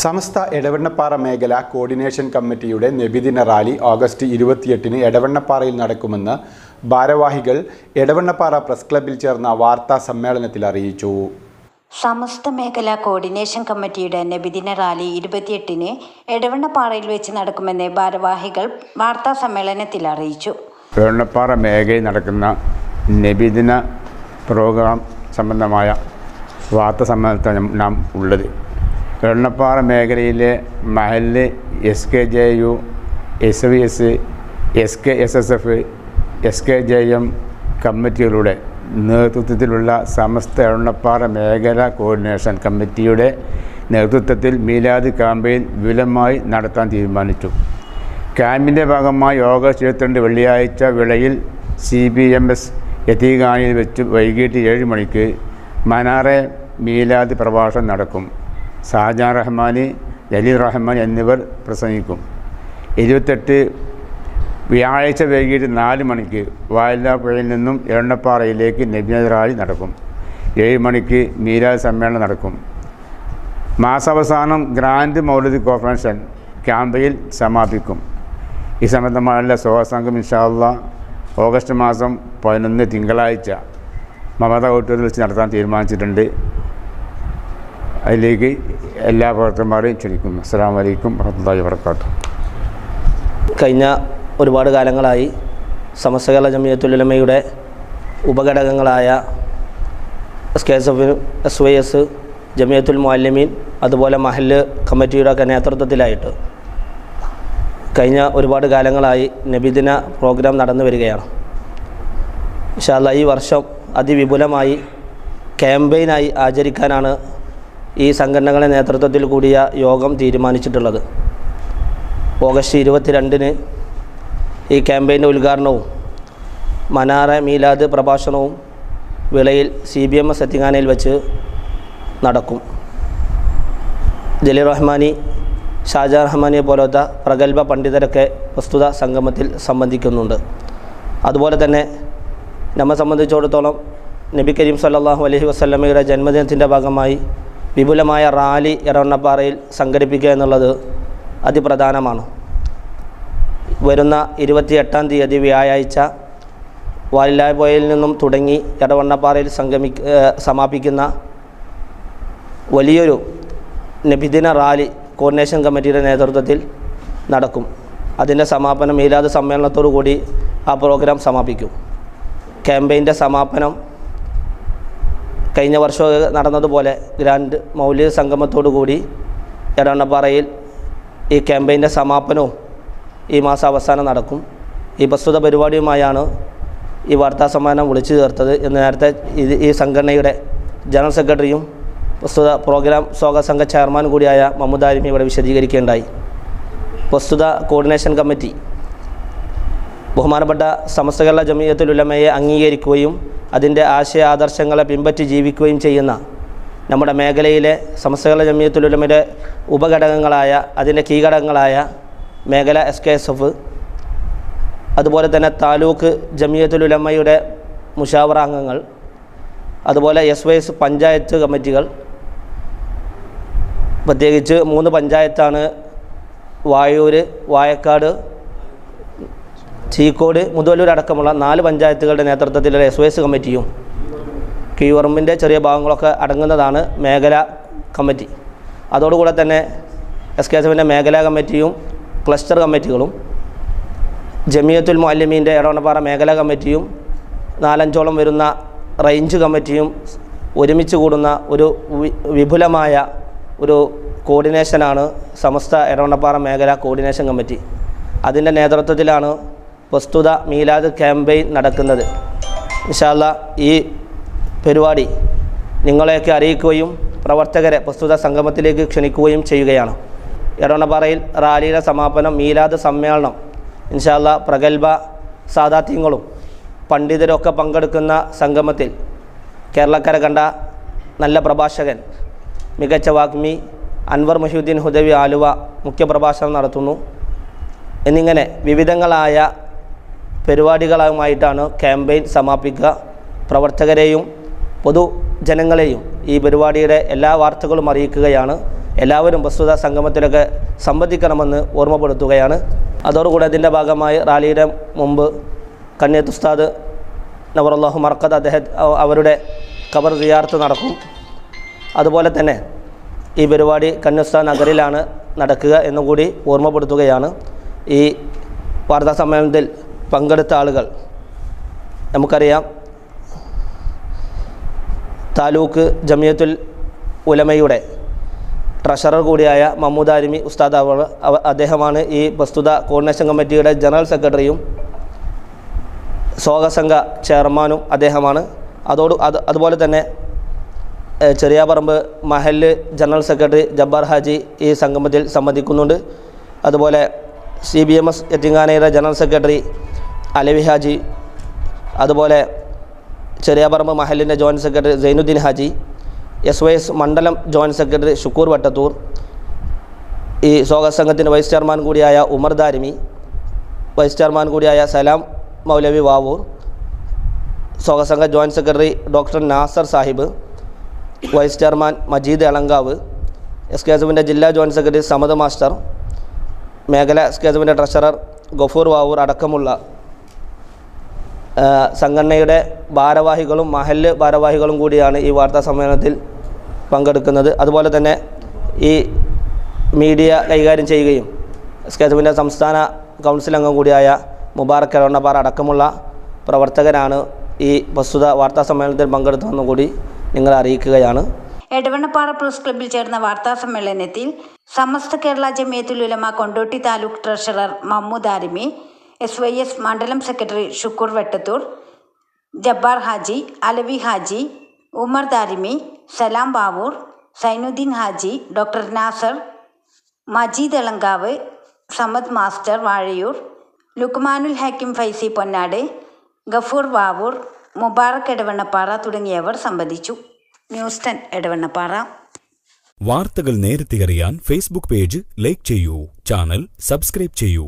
സമസ്ത എടവണ്ണപ്പാറ മേഖല കോർഡിനേഷൻ കമ്മിറ്റിയുടെ നബിദിന rally August 28-ന് എടവണ്ണപ്പാറയിൽ നടക്കുമെന്ന് ഭാരവാഹികൾ എടവണ്ണപ്പാറ പ്രസ് ക്ലബ്ബിൽ ചേർന്ന വാർത്താ സമ്മേളനത്തിൽ അറിയിച്ചു. സമസ്ത മേഖല കോർഡിനേഷൻ കമ്മിറ്റിയുടെ നബിദിന റാലി 28-ന് എടവണ്ണപ്പാറയിൽ വെച്ച് നടക്കുമെന്ന് ഭാരവാഹികൾ വാർത്താ സമ്മേളനത്തിൽ അറിയിച്ചു. എടവണ്ണപ്പാറ മേഖലയിൽ നടക്കുന്ന നബിദിന പ്രോഗ്രാം സംബന്ധമായ വാർത്താ സമ്മേളനത്തിൽ നാം ഉള്ളത്. എടവണ്ണപ്പാറ മേഖലയിലെ മഹല്ല് SKJU, SVS, SKSSF, SKJM കമ്മിറ്റികളുടെ നേതൃത്വത്തിലുള്ള സമസ്ത എടവണ്ണപ്പാറ മേഖല കോർഡിനേഷൻ കമ്മിറ്റിയുടെ നേതൃത്വത്തിൽ മീലാദ് ക്യാമ്പയിൻ വിപുലമായി നടത്താൻ തീരുമാനിച്ചു. ക്യാമ്പിൻ്റെ ഭാഗമായി ഓഗസ്റ്റ് 22 വെള്ളിയാഴ്ച വിളയിൽ CBMS യതീഖാനയിൽ വെച്ച് വൈകിട്ട് 7 മണിക്ക് മനാറെ മീലാദ് പ്രഭാഷണം നടക്കും. ഷാജാൻ റഹ്മാനി, ജലീൽ റഹ്മാൻ എന്നിവർ പ്രസംഗിക്കും. 28 വ്യാഴാഴ്ച വൈകിട്ട് 4 മണിക്ക് വായിലാപ്പുഴയിൽ നിന്നും എടവണ്ണപ്പാറയിലേക്ക് നബിദിന റാലി നടക്കും. 7 മണിക്ക് മീലാദ് സമ്മേളനം നടക്കും. മാസാവസാനം ഗ്രാൻഡ് മൗലിദ് കോൺഫറൻസ് ക്യാമ്പയിൽ സമാപിക്കും. ഈ സംബന്ധമായുള്ള സ്വാഗതസംഘം ഇൻഷാ അല്ലാഹ് ഓഗസ്റ്റ് മാസം 11 തിങ്കളാഴ്ച മമത ഓഡിറ്റോറിയത്തിൽ വെച്ച് നടത്താൻ തീരുമാനിച്ചിട്ടുണ്ട്. അതിലേക്ക് എല്ലാ പ്രവർത്തകന്മാരെയും ക്ഷണിക്കുന്നു. അസ്സലാമു അലൈക്കും വറഹ്മത്തുള്ളാഹി വബറകാതുഹു. കഴിഞ്ഞ ഒരുപാട് കാലങ്ങളായി സമസ്ത കേരള ജമിയത്തുൽ ഉലമയുടെ ഉപഘടകങ്ങളായ SKSF, SYS, ജമിയത്തുൽ മുഅല്ലിമീൻ, അതുപോലെ മഹല്ല് കമ്മിറ്റിയുടെ ഒക്കെ നേതൃത്വത്തിലായിട്ട് കഴിഞ്ഞ ഒരുപാട് കാലങ്ങളായി നബിദിന പ്രോഗ്രാം നടന്നു വരികയാണ്. ഇൻഷാ അല്ലാഹ് ഈ വർഷം അതിവിപുലമായി ക്യാമ്പയിനായി ആചരിക്കാനാണ് ഈ സംഘടനകളുടെ നേതൃത്വത്തിൽ കൂടിയ യോഗം തീരുമാനിച്ചിട്ടുള്ളത്. ഓഗസ്റ്റ് 22-ന് ഈ ക്യാമ്പയിൻ്റെ ഉദ്ഘാടനവും മനാറ മീലാദ് പ്രഭാഷണവും വിളയിൽ CBMS യതീഖാനയിൽ വെച്ച് നടക്കും. ജലീൽ റഹ്മാനി, ഷാജാൻ റഹ്മാനിയെ പോലത്തെ പ്രഗത്ഭ പണ്ഡിതരൊക്കെ പ്രസ്തുത സംഗമത്തിൽ സംബന്ധിക്കുന്നുണ്ട്. അതുപോലെ തന്നെ നമ്മെ സംബന്ധിച്ചിടത്തോളം നബി കരീം സല്ലല്ലാഹു അലൈഹി വസല്ലമയുടെ ജന്മദിനത്തിൻ്റെ ഭാഗമായി വിപുലമായ റാലി എടവണ്ണപ്പാറയിൽ സംഘടിപ്പിക്കുക എന്നുള്ളത് അതിപ്രധാനമാണ്. വരുന്ന 28-ാം തീയതി വ്യാഴാഴ്ച വാലിലാപ്പുഴയിൽ നിന്നും തുടങ്ങി എടവണ്ണപ്പാറയിൽ സമാപിക്കുന്ന വലിയൊരു നബിദിന റാലി കോർഡിനേഷൻ കമ്മിറ്റിയുടെ നേതൃത്വത്തിൽ നടക്കും. അതിൻ്റെ സമാപനം മീലാദ് സമ്മേളനത്തോടു കൂടി ആ പ്രോഗ്രാം സമാപിക്കും. ക്യാമ്പയിൻ്റെ സമാപനം കഴിഞ്ഞ വർഷം നടന്നതുപോലെ ഗ്രാൻഡ് മൗലിദ് സംഗമത്തോടു കൂടി എടവണ്ണപ്പാറയിൽ ഈ ക്യാമ്പയിൻ്റെ സമാപനവും ഈ മാസം അവസാനം നടക്കും. ഈ പ്രസ്തുത പരിപാടിയുമായാണ് ഈ വാർത്താ സമ്മേളനം വിളിച്ചു ചേർത്തത് എന്ന് നേരത്തെ ഈ സംഘടനയുടെ ജനറൽ സെക്രട്ടറിയും പ്രസ്തുത പ്രോഗ്രാം സ്വാഗത സംഘ ചെയർമാൻ കൂടിയായ മഹ്മൂദ് ആലിമി ഇവിടെ വിശദീകരിക്കുകയുണ്ടായി. പ്രസ്തുത കോർഡിനേഷൻ കമ്മിറ്റി ബഹുമാനപ്പെട്ട സമസ്ത കേരള ജമിയത്തുൽ ഉലമയെ അംഗീകരിക്കുകയും അതിൻ്റെ ആശയ ആദർശങ്ങളെ പിൻപറ്റി ജീവിക്കുകയും ചെയ്യുന്ന നമ്മുടെ മേഖലയിലെ സമസ്ത കേരള ജമിയത്തുൽ ഉലമയുടെ ഉപഘടകങ്ങളായ അതിൻ്റെ കീഘടകങ്ങളായ മേഖല SKSF, അതുപോലെ തന്നെ താലൂക്ക് ജമിയത്തുൽ ഉലമയുടെ മുഷാവറ അംഗങ്ങൾ, അതുപോലെ SYS പഞ്ചായത്ത് കമ്മിറ്റികൾ, പ്രത്യേകിച്ച് 3 പഞ്ചായത്താണ് വായൂർ, വായക്കാട്, ചീക്കോട്, മുതലൂർ അടക്കമുള്ള 4 പഞ്ചായത്തുകളുടെ നേതൃത്വത്തിലുള്ള SYS കമ്മിറ്റിയും കീവറമ്പിൻ്റെ ചെറിയ ഭാഗങ്ങളൊക്കെ അടങ്ങുന്നതാണ് മേഖല കമ്മിറ്റി. അതോടുകൂടെ തന്നെ SKSFൻ്റെ മേഖലാ കമ്മിറ്റിയും ക്ലസ്റ്റർ കമ്മിറ്റികളും ജമിയത്തുൽ മുഅല്ലിമീൻ്റെ എടവണ്ണപ്പാറ മേഖലാ കമ്മിറ്റിയും 4-5ഓളം വരുന്ന റേഞ്ച് കമ്മിറ്റിയും ഒരുമിച്ച് കൂടുന്ന ഒരു വിപുലമായ ഒരു കോർഡിനേഷനാണ് സമസ്ത എടവണ്ണപ്പാറ മേഖല കോർഡിനേഷൻ കമ്മിറ്റി. അതിൻ്റെ നേതൃത്വത്തിലാണ് പ്രസ്തുത മീലാദ് ക്യാമ്പയിൻ നടക്കുന്നത്. ഇൻഷാ അല്ലാഹ് ഈ പരിപാടി നിങ്ങളെയൊക്കെ അറിയിക്കുകയും പ്രവർത്തകരെ പ്രസ്തുത സംഗമത്തിലേക്ക് ക്ഷണിക്കുകയും ചെയ്യുകയാണ്. എടവണ്ണപ്പാറയിൽ റാലിയുടെ സമാപനം മീലാദ് സമ്മേളനം ഇൻഷാ അല്ലാഹ് പ്രഗത്ഭ സാദാത്യങ്ങളും പണ്ഡിതരൊക്കെ പങ്കെടുക്കുന്ന സംഗമത്തിൽ കേരളക്കര കണ്ട നല്ല പ്രഭാഷകൻ, മികച്ച വാഗ്മി അൻവർ മുഹ്യുദ്ദീൻ ഹുദവി ആലുവ മുഖ്യപ്രഭാഷണം നടത്തുന്നു. എന്നിങ്ങനെ വിവിധങ്ങളായ പരിപാടികളുമായിട്ടാണ് ക്യാമ്പയിൻ സമാപിക്കുക. പ്രവർത്തകരെയും പൊതുജനങ്ങളെയും ഈ പരിപാടിയുടെ എല്ലാ വാർത്തകളും അറിയിക്കുകയാണ്. എല്ലാവരും പ്രസ്തുത സംഗമത്തിലൊക്കെ സംബന്ധിക്കണമെന്ന് ഓർമ്മപ്പെടുത്തുകയാണ്. അതോടുകൂടി അതിൻ്റെ ഭാഗമായി റാലിയുടെ മുമ്പ് കണ്ണിയത്ത് ഉസ്താദ് നവറുല്ലാഹു മർക്കദ് അവരുടെ ഖബർ സിയാറത്ത് നടക്കും. അതുപോലെ തന്നെ ഈ പരിപാടി കന്യസ്ത നഗറിലാണ് നടക്കുക എന്നുകൂടി ഓർമ്മപ്പെടുത്തുകയാണ്. ഈ വാർത്താ സമ്മേളനത്തിൽ പങ്കെടുത്ത ആളുകൾ നമുക്കറിയാം, താലൂക്ക് ജമിയത്തുൽ ഉലമയുടെ ട്രഷറർ കൂടിയായ മഹ്മൂദ് ആരിമി ഉസ്താദ് അദ്ദേഹമാണ് ഈ പ്രസ്തുത കോർഡിനേഷൻ കമ്മിറ്റിയുടെ ജനറൽ സെക്രട്ടറിയും സ്വാഗതസംഘ ചെയർമാനും അദ്ദേഹമാണ്. അതുപോലെ തന്നെ ചെറിയാപറമ്പ് മഹല്ല് ജനറൽ സെക്രട്ടറി ജബ്ബാർ ഹാജി ഈ സംഗമത്തിൽ സംബന്ധിക്കുന്നുണ്ട്. അതുപോലെ CBMS യത്തീംഖാനയുടെ ജനറൽ സെക്രട്ടറി അലവി ഹാജി, അതുപോലെ ചെറിയാപറമ്പ് മഹലിൻ്റെ joint secretary Sainuddin Haji, SYS മണ്ഡലം ജോയിൻറ്റ് സെക്രട്ടറി ഷുക്കൂർ വട്ടത്തൂർ, ഈ സ്വാഗത സംഘത്തിൻ്റെ വൈസ് ചെയർമാൻ കൂടിയായ ഉമർ ദാരിമി, വൈസ് ചെയർമാൻ കൂടിയായ സലാം മൗലവി വാവൂർ, സ്വാഗത സംഘ joint secretary doctor Nasar Sahib, vice chairman Majeed Elankav, SKSFിൻ്റെ ജില്ലാ ജോയിൻറ്റ് സെക്രട്ടറി സമദ് മാസ്റ്റർ, മേഖല SKSFിൻ്റെ ട്രഷറർ ഗഫൂർ വാവൂർ അടക്കമുള്ള സംഘടനയുടെ ഭാരവാഹികളും മഹല്ല് ഭാരവാഹികളും കൂടിയാണ് ഈ വാർത്താ സമ്മേളനത്തിൽ പങ്കെടുക്കുന്നത്. അതുപോലെ തന്നെ ഈ മീഡിയ കൈകാര്യം ചെയ്യുകയും SKSFിൻ്റെ സംസ്ഥാന കൗൺസിൽ അംഗം കൂടിയായ മുബാറക് എടവണ്ണപ്പാറ അടക്കമുള്ള പ്രവർത്തകരാണ് ഈ പ്രസ്തുത വാർത്താ സമ്മേളനത്തിൽ പങ്കെടുത്തതെന്നും കൂടി നിങ്ങളെ അറിയിക്കുകയാണ്. എടവണ്ണപ്പാറ പ്രസ് ക്ലബ്ബിൽ ചേർന്ന വാർത്താ സമ്മേളനത്തിൽ സമസ്ത കേരള ജമിയത്തുൽ ഉലമ കൊണ്ടോട്ടി താലൂക്ക് ട്രഷറർ മഹ്മൂദ് ആരിമി, SYS മണ്ഡലം സെക്രട്ടറി ഷുക്കൂർ വെട്ടത്തൂർ, ജബ്ബാർ ഹാജി, അലവി ഹാജി, ഉമർ ദാരിമി, സലാം ബാവൂർ, സൈനുദ്ദീൻ ഹാജി, ഡോക്ടർ നാസർ, മജീദ് എളങ്കാവ്, സമദ് മാസ്റ്റർ വാഴയൂർ, ലുക്മാനുൽ ഹക്കീം ഫൈസി പൊന്നാട്, ഗഫൂർ വാവൂർ, മുബാറക് എടവണ്ണപ്പാറ തുടങ്ങിയവർ സംബന്ധിച്ചു. ന്യൂസ് 10 എടവണ്ണപ്പാറ. വാർത്തകൾ നേരത്തെ അറിയാൻ ഫേസ്ബുക്ക് പേജ് ലൈക്ക് ചെയ്യൂ, ചാനൽ സബ്സ്ക്രൈബ് ചെയ്യൂ.